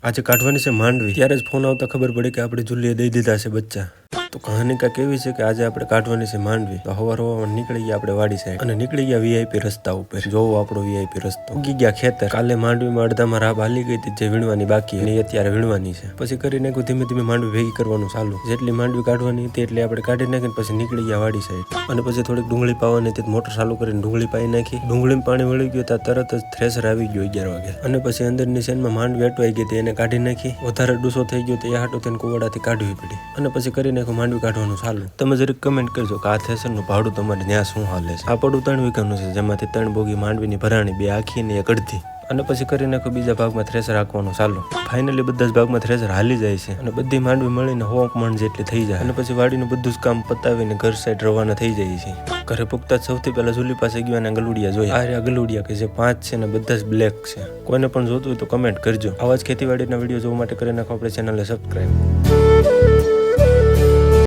આજે કાઢવાની છે માંડવી, ત્યારે જ ફોન આવતા ખબર પડી કે આપણે જુલીએ દઈ દીધા છે બચ્ચા। તો કહાની કાંઈક એવી છે કે આજે આપણે કાઢવાની છે માંડવી। તો હવારમાં નીકળી ગયા આપણે વાડી સાઈડ અને નીકળી ગયા વીઆઈપી રસ્તા ઉપર। જોવો આપણો વીઆઈપી રસ્તો, ઉગી ગયા ખેતર। કાલે માંડવીમાં અડધામાં રાબ હાલી ગઈ હતી, જે વીણવાની બાકી અને એ અત્યારે વીણવાની છે। પછી કરી નાખ્યું ધીમે ધીમે માંડવી ભેગી કરવાનું ચાલુ। જેટલી માંડવી કાઢવાની હતી એટલી આપણે કાઢી નાખીને પછી નીકળી ગયા વાડી સાઈડ અને પછી થોડીક ડુંગળી પાવાની હતી, મોટર ચાલુ કરીને ડુંગળી પાઈ નાખી। ડુંગળીમાં પાણી વળી ગયું ત્યાં તરત જ થ્રેસર આવી ગયું 11 વાગે અને પછી અંદરની સેનમાં માંડવી અટવાઈ ગઈ હતી, એને કાઢી નાખી। વધારે ડૂસો થઈ ગયો તો એ હાટો તેને કુવાડાથી કાઢવી પડી અને પછી કરી નાખ્યું માંડવી કાઢવાનું ચાલુ। તમે જરીક કમેન્ટ કરજો કે આ થેસરનું ભાડું તમારે ત્યાં શું હાલે છે। આ પડું 3 વીઘાનું છે, જેમાંથી 3 બોગી માંડવીની ભરાણી, 2 આખી ને 1 અડધી અને પછી કરી નાખો બીજા ભાગમાં થ્રેસર હાંકવાનું ચાલુ। ફાઇનલી બધા જ ભાગમાં થ્રેસર હાલી જાય છે અને બધી માંડવી મળીને 100 મણ જેટલી થઈ જાય અને પછી વાડીનું બધું જ કામ પતાવીને ઘર સાઈડ રવાના થઈ જાય છે। ઘરે પૂગતા સૌથી પહેલા જુલી પાસે ગયો અને ગલુડિયા જોયા। આ ગલુડિયા કે જે 5 છે ને બધા જ બ્લેક છે। કોઈને પણ જોતું હોય તો કમેન્ટ કરજો। આવા જ ખેતીવાડીના વિડીયો જોવા માટે કરી નાખો આપણે ચેનલને સબસ્ક્રાઈબ।